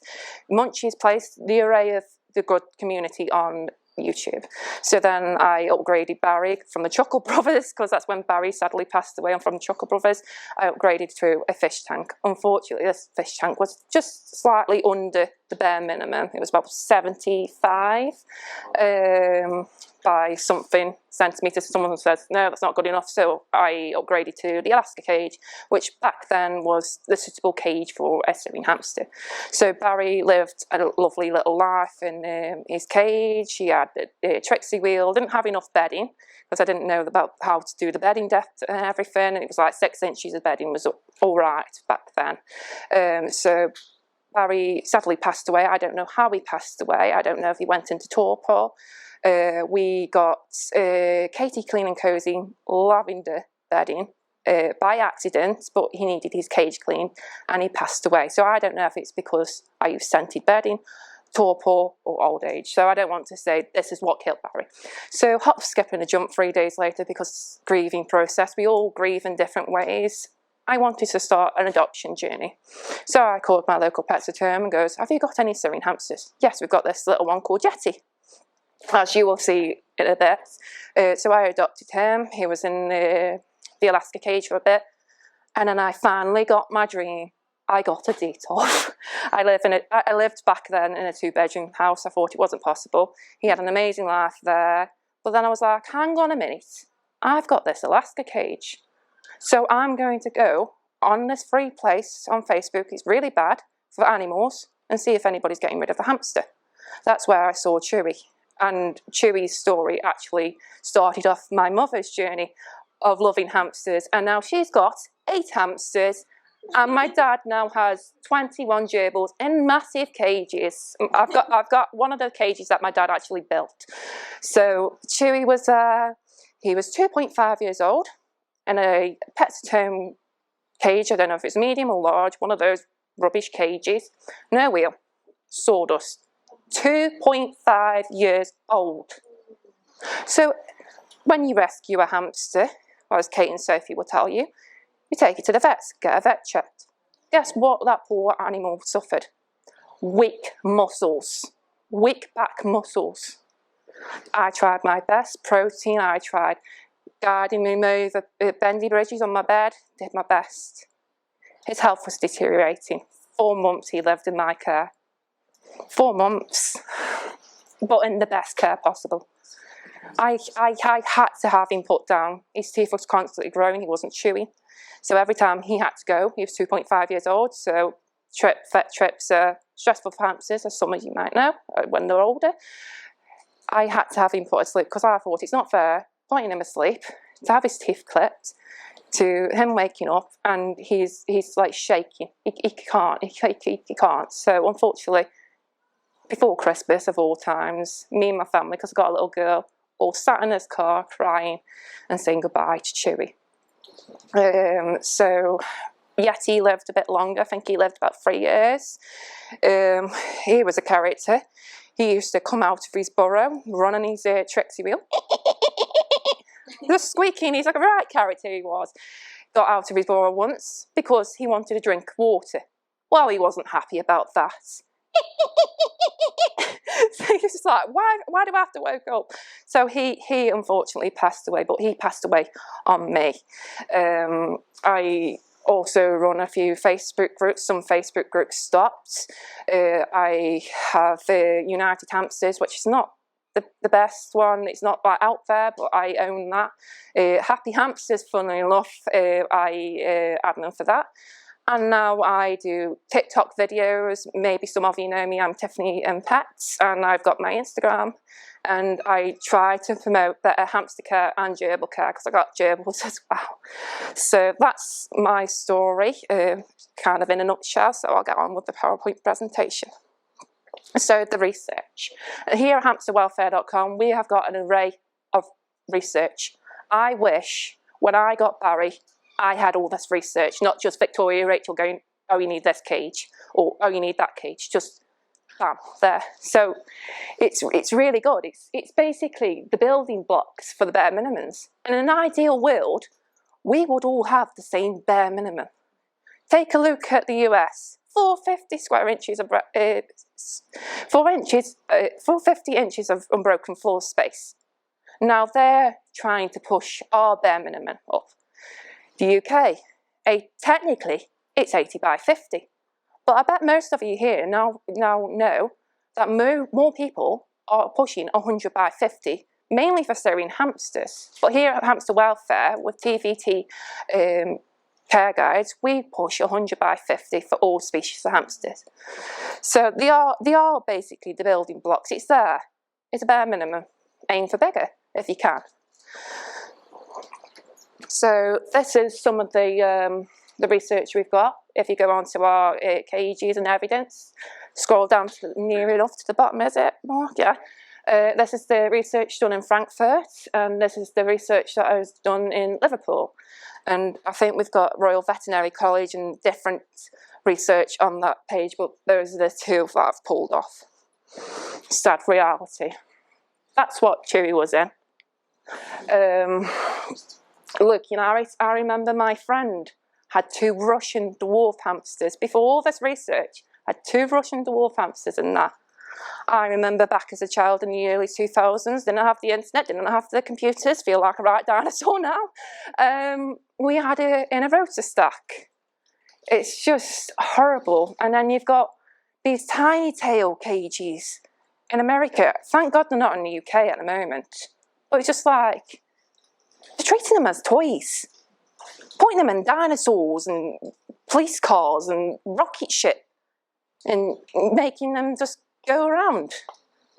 S2: Munchie's Place, the array of the good community on YouTube. So then I upgraded Barry from the Chuckle Brothers, because that's when Barry sadly passed away. I'm from the Chuckle Brothers. I upgraded to a fish tank. Unfortunately, this fish tank was just slightly under the bare minimum. It was about 75 by something centimetres. Someone says, no, that's not good enough. So I upgraded to the Alaska cage, which back then was the suitable cage for a Syrian hamster. So Barry lived a lovely little life in his cage. He had a Trixie wheel, didn't have enough bedding, because I didn't know about how to do the bedding depth and everything. And it was like 6 inches of bedding was all right back then. So Barry sadly passed away. I don't know how he passed away. I don't know if he went into torpor. We got Katie Clean and Cozy lavender bedding by accident, but he needed his cage clean and he passed away. So I don't know if it's because I used scented bedding, torpor, or old age. So I don't want to say this is what killed Barry. So hop, skip and a jump 3 days later, because grieving process, we all grieve in different ways. I wanted to start an adoption journey. So I called my local pet term and goes, have you got any Syrian hamsters? Yes, we've got this little one called Yeti, as you will see in a bit. So I adopted him. He was in the Alaska cage for a bit. And then I finally got my dream. I got a detox. I lived back then in a 2-bedroom house. I thought it wasn't possible. He had an amazing life there. But then I was like, hang on a minute. I've got this Alaska cage. So I'm going to go on this free place on Facebook. It's really bad for animals, and see if anybody's getting rid of a hamster. That's where I saw Chewy. And Chewy's story actually started off my mother's journey of loving hamsters. And now she's got 8 hamsters. And my dad now has 21 gerbils in massive cages. I've got one of the cages that my dad actually built. So Chewy was, he was 2.5 years old in a Pets at Home cage. I don't know if it's medium or large, one of those rubbish cages. No wheel, sawdust. 2.5 years old. So when you rescue a hamster, as Kate and Sophie will tell you, you take it to the vets, get a vet checked. Guess what that poor animal suffered? Weak muscles, weak back muscles. I tried my best, protein, I tried guiding him over bendy bridges on my bed, did my best. His health was deteriorating. 4 months he lived in my care. 4 months, but in the best care possible. I had to have him put down. His teeth was constantly growing, he wasn't chewing. So every time he had to go, he was 2.5 years old, so vet trips are stressful for hamsters, as some of you might know, when they're older. I had to have him put asleep, because I thought it's not fair putting him asleep, to have his teeth clipped, to him waking up, and he's like shaking. He can't. So unfortunately, before Christmas of all times, me and my family, because I've got a little girl, all sat in his car crying and saying goodbye to Chewy. So Yeti lived a bit longer. I think he lived about 3 years. He was a character. He used to come out of his burrow, run on his Trixie wheel. Just squeaking. He's like a right character, he was. Got out of his burrow once because he wanted a drink of water. Well, he wasn't happy about that. So he was just like, why do I have to wake up? So he unfortunately passed away, but he passed away on me. I also run a few Facebook groups. Some Facebook groups stopped. I have United Hamsters, which is not the best one. It's not that out there, but I own that. Happy Hamsters, funnily enough, I admin for that. And now I do TikTok videos. Maybe some of you know me, I'm Tiffany Pets, and I've got my Instagram. And I try to promote better hamster care and gerbil care, because I got gerbils as well. So that's my story, kind of in a nutshell. So I'll get on with the PowerPoint presentation. So the research. Here at hamsterwelfare.com, we have got an array of research. I wish when I got Barry, I had all this research, not just Victoria Rachel going, oh, you need this cage, or oh, you need that cage, just bam, there. So it's really good. It's basically the building blocks for the bare minimums. In an ideal world, we would all have the same bare minimum. Take a look at the US. 450 square inches of 450 inches of unbroken floor space. Now they're trying to push our bare minimum up. The UK, technically, it's 80 by 50. But I bet most of you here now know that more people are pushing 100 by 50, mainly for serving hamsters. But here at Hamster Welfare, with TVT care guides, we push 100 by 50 for all species of hamsters. So they are basically the building blocks. It's there. It's a bare minimum. Aim for bigger if you can. So this is some of the research we've got. If you go onto our cages and evidence, scroll down to near enough to the bottom, is it, Mark? Yeah. This is the research done in Frankfurt, and this is the research that was done in Liverpool. And I think we've got Royal Veterinary College and different research on that page, but those are the two that I've pulled off. Sad reality. That's what Chewy was in. Look, you know, I remember my friend had 2 Russian dwarf hamsters. Before all this research, had 2 Russian dwarf hamsters and that. I remember back as a child in the early 2000s, didn't have the internet, didn't have the computers, feel like a right dinosaur now. We had it in a rotor stack. It's just horrible. And then you've got these tiny tail cages in America. Thank God they're not in the UK at the moment. But it's just like, they're treating them as toys. Putting them in dinosaurs and police cars and rocket ship and making them just go around.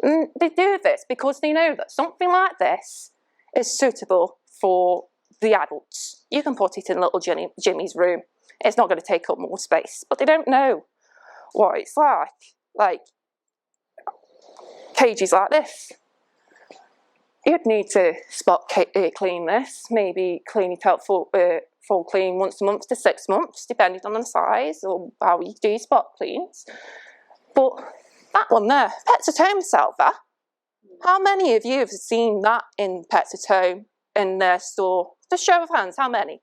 S2: And they do this because they know that something like this is suitable for the adults. You can put it in little Jimmy's room. It's not going to take up more space. But they don't know what it's like cages like this. You'd need to spot clean this, maybe clean it out full clean once a month to 6 months, depending on the size or how you do spot cleans. But that one there, Pets at Home sell that. How many of you have seen that in Pets at Home in their store? Just show of hands, how many?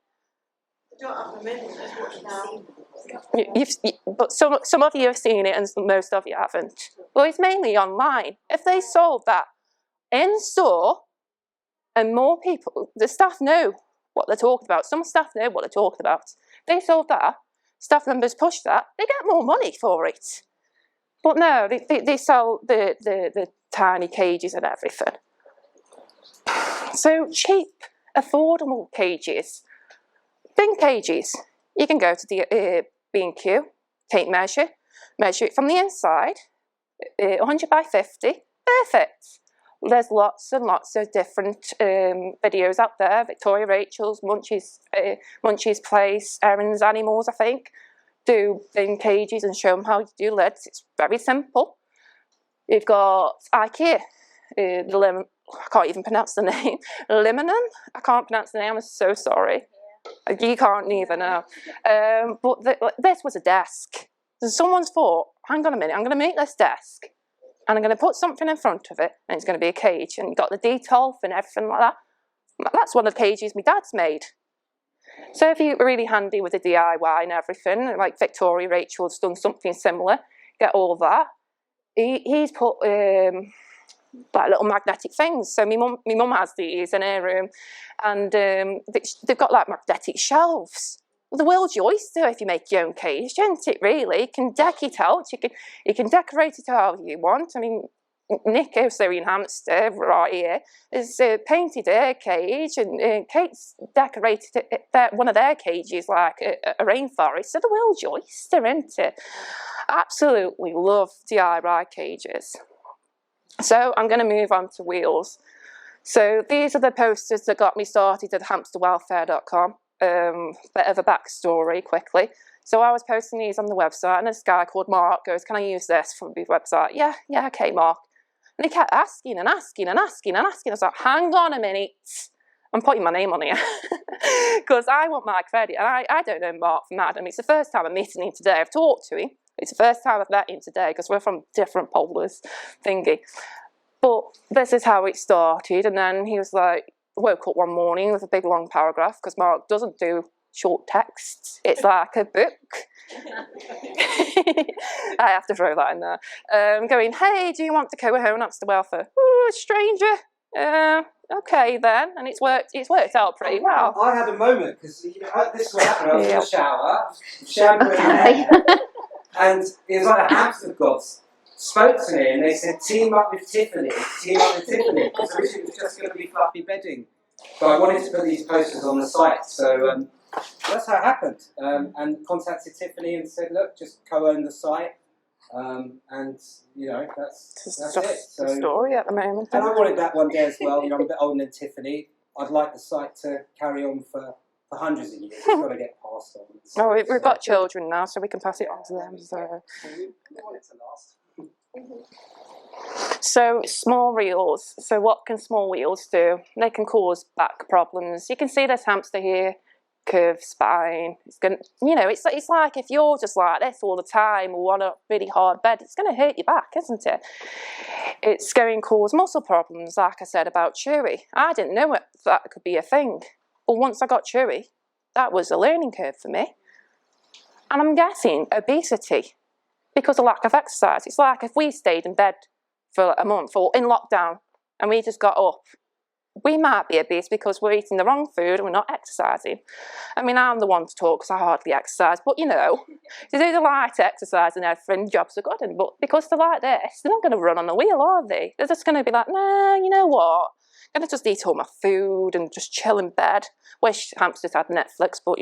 S3: I don't have them in as much now.
S2: But some of you have seen it and most of you haven't. Well, it's mainly online. If they sold that in store and more people, the staff know what they're talking about. Some staff know what they're talking about. They sold that, staff members push that, they get more money for it. But no, they sell the tiny cages and everything. So cheap, affordable cages. Bin cages. You can go to the B&Q, take measure it from the inside, 100 by 50, perfect. There's lots and lots of different videos out there. Victoria Rachel's, Munchie's Place, Erin's Animals, I think, do bin cages and show them how you do lids. It's very simple. You've got IKEA, I can't even pronounce the name, Limonen. I can't pronounce the name, I'm so sorry. You can't either now. But this was a desk. So someone's thought, hang on a minute, I'm going to make this desk and I'm going to put something in front of it and it's going to be a cage. And you've got the detail and everything like that. That's one of the cages my dad's made. So if you're really handy with the DIY and everything, like Victoria Rachel's done something similar, get all that. He's put like little magnetic things. So my mum has these in her room, and they've got like magnetic shelves. Well, the world's your oyster if you make your own cage, isn't it? Really, you can deck it out. You can decorate it however you want. I mean, Nick, our Syrian hamster right here, has painted her cage, and Kate's decorated one of their cages like a rainforest. So the world's your oyster, isn't it? Absolutely love DIY cages. So I'm going to move on to wheels. So these are the posters that got me started at hamsterwelfare.com. Bit of a backstory quickly. So I was posting these on the website, and this guy called Mark goes, "Can I use this for the website?" Yeah, okay, Mark. And he kept asking and asking and asking and asking. I was like, hang on a minute. I'm putting my name on here because I want my credit, and I don't know Mark from Adam. It's the first time I'm meeting him today. I've talked to him. It's the first time I've met him today because we're from different polders thingy. But this is how it started, and then he was like, woke up one morning with a big long paragraph because Mark doesn't do short texts. It's like a book. I have to throw that in there. Going, hey, do you want to go home? That's the welfare. Ooh, a stranger. Okay then, and it's worked out pretty well.
S1: I had a moment because this is what happened. I was in the shower, shampooing hair, and it was like the hamster gods spoke to me, and they said, "Team up with Tiffany, team up with Tiffany." Because originally it was just going to be fluffy bedding, but I wanted to put these posters on the site, so that's how it happened. And contacted Tiffany and said, "Look, just co-own the site." And you know, that's it. So,
S2: the story at the moment.
S1: and I wanted that one day as well. You know, I'm a bit older than Tiffany. I'd like the site to carry on for hundreds of years. It's got to get passed on.
S2: So, we've got children now, so we can pass it on to them. So,
S1: we want it to last.
S2: So small wheels. So what can small wheels do? They can cause back problems. You can see this hamster here. Curved spine. It's going, it's like if you're just like this all the time or on a really hard bed, it's going to hurt your back, isn't it? It's going to cause muscle problems, like I said about Chewy. I didn't know that could be a thing, but once I got Chewy, that was a learning curve for me. And I'm guessing obesity because of lack of exercise. It's like if we stayed in bed for a month or in lockdown and we just got up, we might be obese because we're eating the wrong food and we're not exercising. I mean, I'm the one to talk because I hardly exercise, but to do the light exercise and everything, jobs are good. But because they're like this, they're not going to run on the wheel, are they? They're just going to be like, nah, you know what? I'm going to just eat all my food and just chill in bed. Wish hamsters had Netflix, but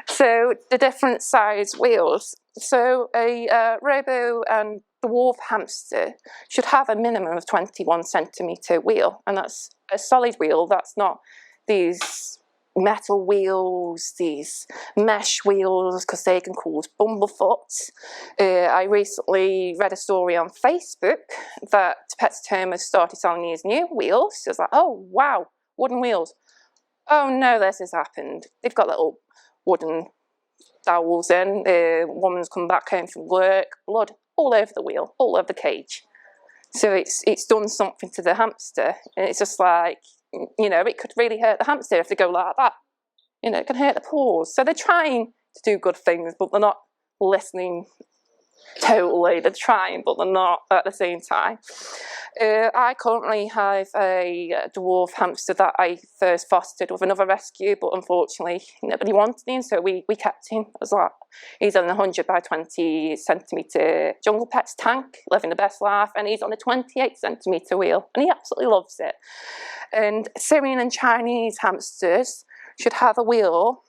S2: So the different size wheels. So a Robo and dwarf hamster should have a minimum of 21 centimetre wheel, and that's a solid wheel. That's not these metal wheels, these mesh wheels, because they can cause bumblefoot. I recently read a story on Facebook that Pets has started selling these new wheels. It was like, oh wow, wooden wheels. Oh no, this has happened. They've got little wooden dowels in. The woman's come back home from work, blood all over the wheel, all over the cage. So it's done something to the hamster, and it's just like, it could really hurt the hamster if they go like that. It can hurt the paws. So they're trying to do good things, but they're not listening totally. They're trying, but they're not at the same time. I currently have a dwarf hamster that I first fostered with another rescue, but unfortunately nobody wanted him, so we kept him. It was like, he's on a 100 by 20 centimetre Jungle Pets tank, living the best life, and he's on a 28 centimetre wheel, and he absolutely loves it. And Syrian and Chinese hamsters should have a wheel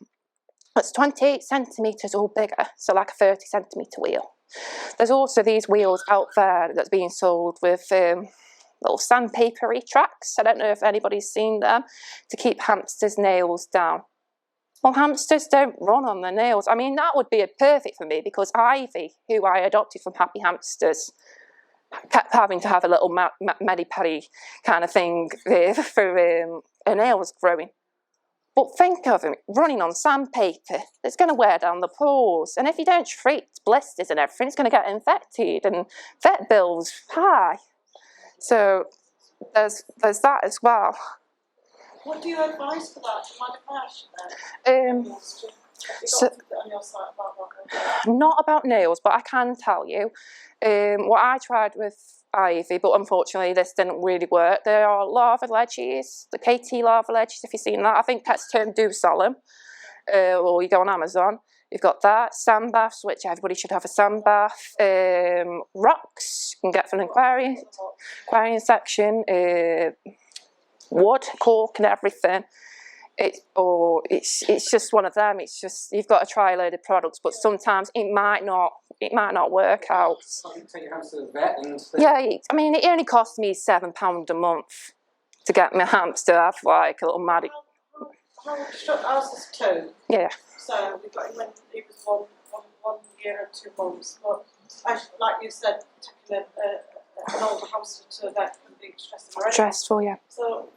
S2: that's 28 centimetres or bigger, so like a 30 centimetre wheel. There's also these wheels out there that's being sold with little sandpapery tracks. I don't know if anybody's seen them, to keep hamsters' nails down. Well, hamsters don't run on their nails. I mean, that would be perfect for me because Ivy, who I adopted from Happy Hamsters, kept having to have a little medi-pedi kind of thing for her nails growing. But think of him running on sandpaper. It's going to wear down the paws. And if you don't treat blisters and everything, it's going to get infected. And vet bills high. So there's that as well.
S3: What do you advise for that? Do you mind if I ask you that? So, on your site about that?
S2: Not about nails, but I can tell you what I tried with Ivy, but unfortunately this didn't really work. There are lava ledges, the KT lava ledges, if you've seen that. I think Pets do sell them, or you go on Amazon. You've got that, sand baths, which everybody should have a sand bath. Rocks you can get from an aquarium section. Wood, cork, and everything. It's just one of them. It's just you've got to try a load of products, but sometimes it might not work out.
S1: You take your hamster to the vet and
S2: Yeah, I mean, it only cost me £7 a month to get my hamster to have like a little maddie.
S3: Ours is 2.
S2: Yeah.
S3: So we got him when he was 1 year and 2 months. But like you said, taking an older hamster to the vet can be stressful.
S2: Stressful, yeah.
S3: So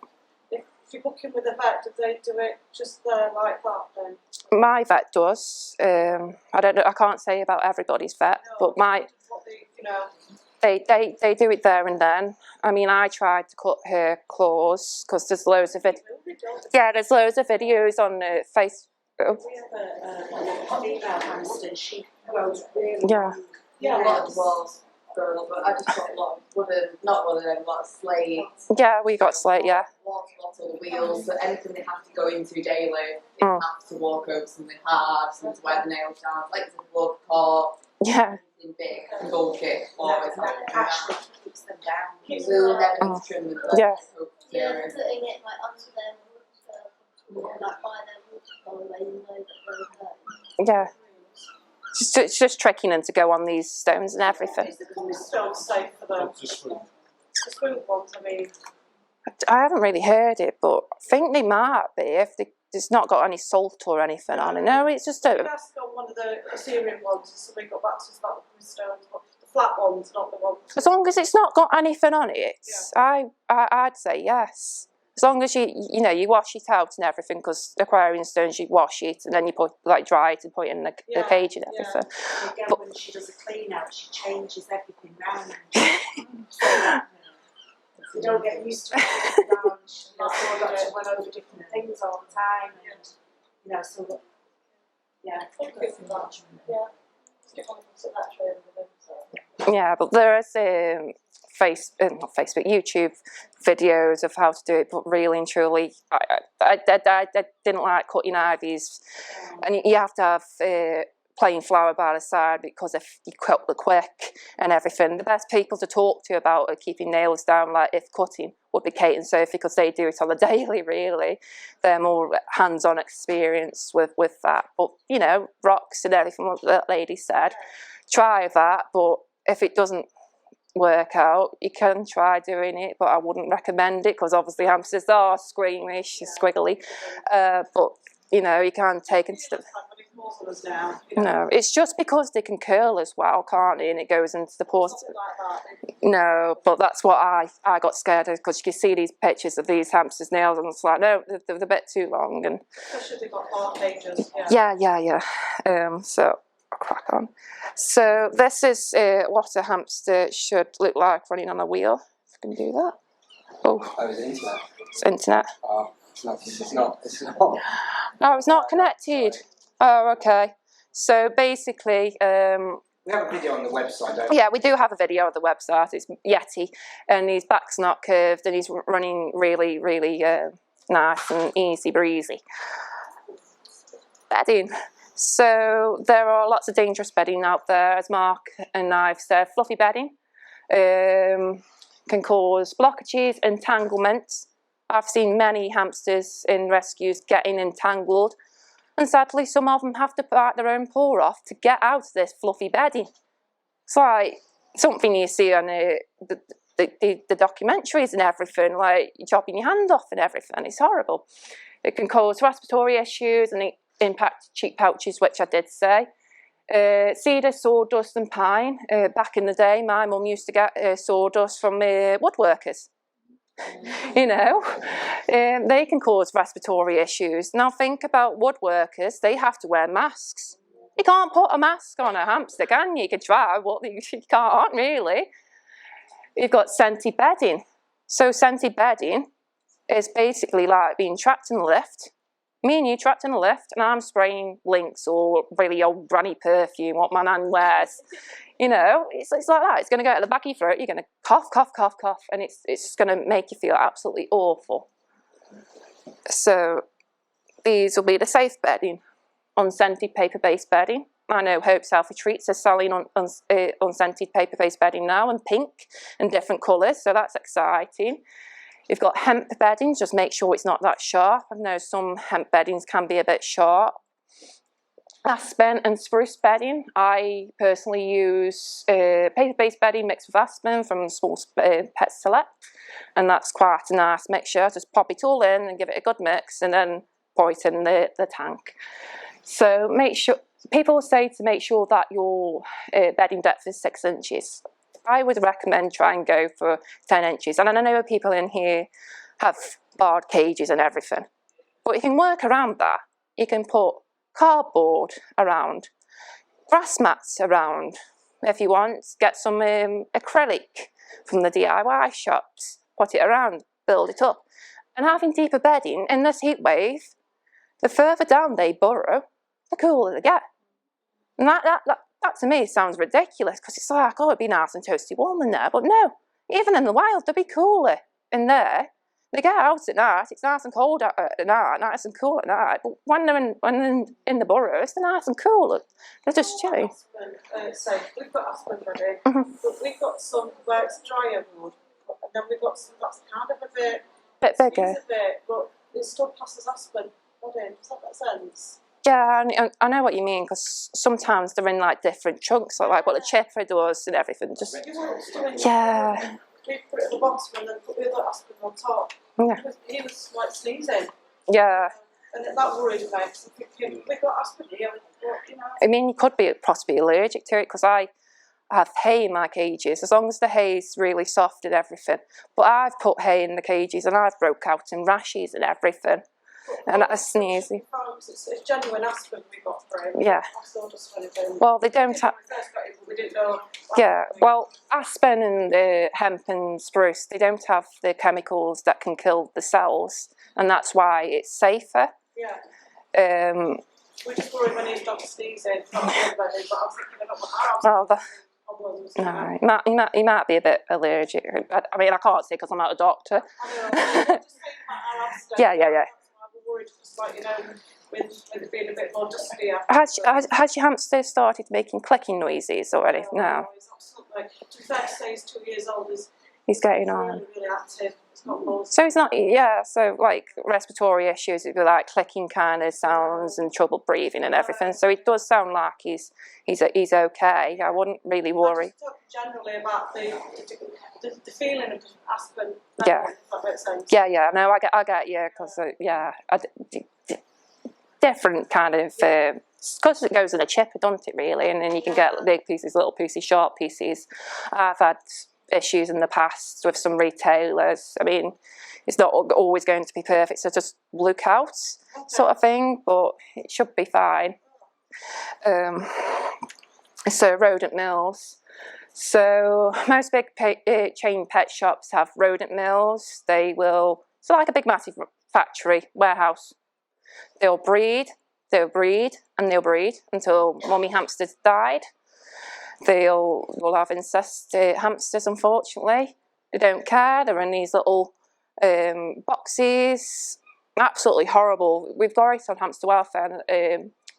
S3: if you book in with a vet, do they do it just there like that then?
S2: My vet does. I don't know. I can't say about everybody's vet, but my
S3: What they, you know,
S2: they do it there and then. I mean, I tried to cut her claws because there's loads of there's loads of videos on Facebook.
S6: We have a female hamster, and she grows really
S2: Yeah.
S6: long.
S3: Yeah,
S5: A lot of walls grow, but I just got a lot of a lot of slates.
S2: Yeah, we got slate. Yeah.
S5: Water wheels, so anything they have to go into daily, they have to walk over something hard, something to wear the nails down, like the wood pot,
S2: Yeah.
S5: something big and bulky, always
S6: That actually keeps them down.
S5: we'll never need to trim them.
S2: Yeah.
S4: Yeah, putting it like onto their wood, like by their waterfall where you know that they're
S2: Yeah. It's just tricking them to go on these stones and everything.
S3: is the stone safe for them? The smooth ones, I mean.
S2: I haven't really heard it, but I think they might be if it's not got any salt or anything on it. No, it's just
S3: I
S2: a.
S3: asked on one of the Assyrian ones, and somebody got back to us about the stones, but the flat ones, not the ones.
S2: As long as it's not got anything on it, I'd say yes. As long as you wash it out and everything, because aquarium stones you wash it and then you put dry it and put it in the cage and everything.
S6: Again,
S2: But-
S6: when she does a clean out, she changes everything round. So don't get used to it. She's got to run over different things all the time, and you know, so yeah.
S2: Yeah, but there is not Facebook, YouTube videos of how to do it, but really and truly, I didn't like cutting ivies, and you have to have plain flour by the side because if you cut the quick and everything, the best people to talk to about keeping nails down, like if cutting, would be Kate and Sophie because they do it on the daily. Really, they're more hands-on experience with that. But you know, rocks and everything. What that lady said, try that, but if it doesn't work out, you can try doing it, but I wouldn't recommend it because obviously hamsters are squeamish, squiggly, but you know, you can't take it to the... No, it's just because they can curl as well, can't they? And it goes into the pores. No, but that's what I got scared of because you can see these pictures of these hamsters' nails and it's like, no, they're a bit too long. And
S3: Especially if they've got hard pages.
S2: yeah. So I'll crack on. So this is what a hamster should look like running on a wheel. If you can do that. Oh,
S1: it's internet.
S2: it's internet.
S1: It's not.
S2: Oh, it's not connected. Oh, okay. So basically,
S1: We have a video on the website, don't we?
S2: yeah, we do have a video on the website. It's Yeti, and his back's not curved, and he's running really, really nice and easy breezy. Bedding. So there are lots of dangerous bedding out there, as Mark and I've said. Fluffy bedding can cause blockages, entanglements. I've seen many hamsters in rescues getting entangled, and sadly some of them have to bite their own paw off to get out of this fluffy bedding. It's like something you see on the documentaries and everything, like you're chopping your hand off and everything. It's horrible. It can cause respiratory issues and impact cheek pouches, which I did say. Cedar, sawdust and pine. Back in the day, my mum used to get sawdust from woodworkers. You know, they can cause respiratory issues. Now think about woodworkers, they have to wear masks. You can't put a mask on a hamster, can you? You can try, but you can't really. You've got scented bedding. So scented bedding is basically like being trapped in a lift. Me and you trapped in a lift, and I'm spraying Lynx or really old granny perfume, what my nan wears. You know, it's like that. It's going to go at the back of your throat. You're going to cough, cough, cough, cough, and it's going to make you feel absolutely awful. So these will be the safe bedding, unscented paper-based bedding. I know Hope's Healthy Treats are selling unscented paper-based bedding now, and pink and different colours, so that's exciting. You've got hemp beddings, just make sure it's not that sharp. I know some hemp beddings can be a bit sharp. Aspen and spruce bedding. I personally use paper-based bedding mixed with aspen from Small Pet Select, and that's quite a nice mixture. Just pop it all in and give it a good mix, and then pour it in the tank. So make sure, people say to make sure that your bedding depth is 6 inches. I would recommend try and go for 10 inches. And I know people in here have barred cages and everything. But you can work around that. You can put cardboard around, grass mats around. If you want, get some acrylic from the DIY shops, put it around, build it up. And having deeper bedding in this heat wave, the further down they burrow, the cooler they get. And that to me sounds ridiculous, because it's like, oh, it'd be nice and toasty warm in there. But no, even in the wild, they'll be cooler in there. They get out at night, it's nice and cold at night, nice and cool at night. But when they're in the burrows, they're nice and cool. They're just chilly.
S3: So we've got aspen ready, but we've got some where it's drier wood, and then we've got some that's kind of a bit
S2: Bigger.
S3: A bit, but it's still classed as aspen. Does that make sense?
S2: Yeah, I know what you mean, because sometimes they're in like different chunks, like what the chipper does and everything. Just yeah.
S3: We put it at the bottom and then put the other aspen on top.
S2: Yeah.
S3: He was like sneezing.
S2: Yeah.
S3: And that worried me. So we've got aspen here, but, you know.
S2: I mean, you could be possibly allergic to it, because I have hay in my cages, as long as the hay's really soft and everything. But I've put hay in the cages and I've broke out in rashes and everything. And that's sneezy.
S3: It's genuine aspen we got for him.
S2: Yeah. Well, they don't have.
S3: We didn't know.
S2: Yeah, well, aspen and hemp and spruce, they don't have the chemicals that can kill the cells, and that's why it's safer.
S3: Yeah. We just worried when he stopped sneezing. Not worried about him, but I was thinking about my house.
S2: No, he might be a bit allergic. I mean, I can't say because I'm not a doctor.
S3: I know.
S2: Yeah.
S3: I'm worried, just like, you know, with it being a bit more dusty.
S2: Has your hamster started making clicking noises already? No.
S3: He's absolutely. To be fair to say, he's 2 years old.
S2: He's getting on.
S3: Really active. He's not lost.
S2: So he's not, yeah, so like respiratory issues, it'd be like clicking kind of sounds and trouble breathing and everything. So it does sound like he's okay. I wouldn't really worry.
S3: I just talk generally about the feeling of aspen.
S2: Yeah.
S3: If that makes sense.
S2: Yeah, no, I get you, because, different kind of, because it goes in a chipper, doesn't it, really? And then you can get big pieces, little pieces, short pieces. I've had issues in the past with some retailers. I mean, it's not always going to be perfect, so just look out, sort of thing, but it should be fine. So Rodent Mills. So most big chain pet shops have Rodent Mills. It's like a big massive factory, warehouse. They'll breed, and they'll breed until mummy hamsters died. They'll have incest hamsters, unfortunately. They don't care. They're in these little boxes. Absolutely horrible. We've got it on hamster welfare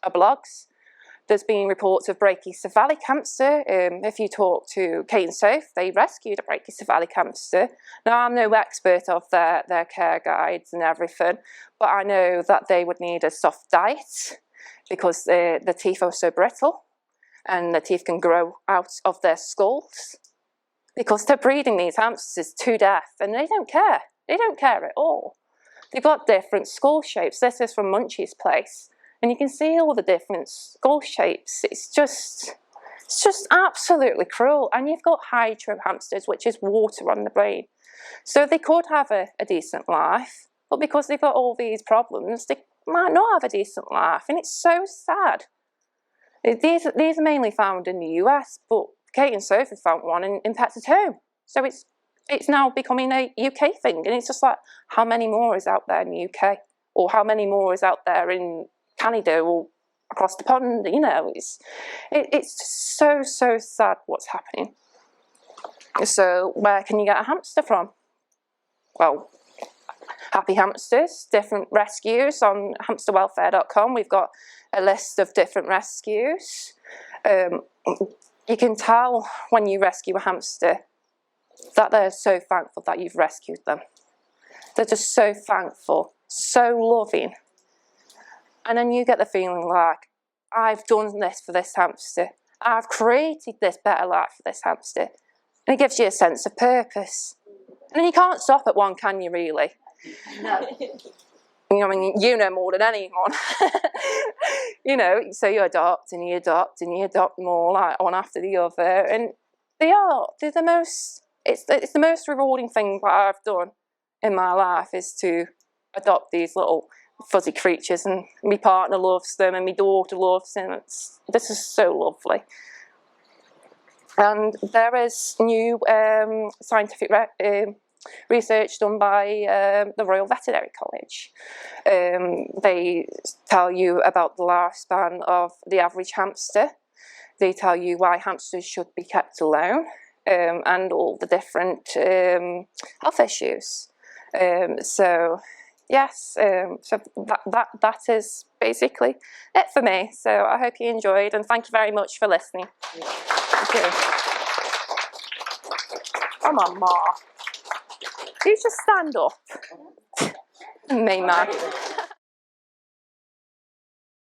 S2: blogs. There's been reports of brachycephalic hamster. If you talk to Kate and Soph, they rescued a brachycephalic hamster. Now, I'm no expert of their care guides and everything, but I know that they would need a soft diet because the teeth are so brittle and the teeth can grow out of their skulls because they're breeding these hamsters to death and they don't care. They don't care at all. They've got different skull shapes. This is from Munchie's place. And you can see all the different skull shapes. It's just absolutely cruel. And you've got hydro hamsters, which is water on the brain. So they could have a decent life, but because they've got all these problems, they might not have a decent life. And it's so sad. These are mainly found in the US, but Kate and Sophie found one in Pets at Home. So it's now becoming a UK thing. And it's just like, how many more is out there in the UK? Or how many more is out there in Canada or across the pond? You know, it's just so sad what's happening. So where can you get a hamster from? Well, Happy Hamsters, different rescues on hamsterwelfare.com. We've got a list of different rescues. You can tell when you rescue a hamster that they're so thankful that you've rescued them. They're just so thankful, so loving. And then you get the feeling like, I've done this for this hamster. I've created this better life for this hamster. And it gives you a sense of purpose. And then you can't stop at one, can you, really?
S6: No.
S2: You know, I mean, you know more than anyone. You know, so you adopt and you adopt and you adopt more, like one after the other. And they're the most, it's the most rewarding thing that I've done in my life is to adopt these little fuzzy creatures, and my partner loves them and my daughter loves them. This is so lovely. And there is new scientific research done by the Royal Veterinary College. They tell you about the lifespan of the average hamster. They tell you why hamsters should be kept alone, and all the different health issues. So yes, so that is basically it for me. So I hope you enjoyed, and thank you very much for listening. Thank you. Come on, Ma. You just stand up. Me, man.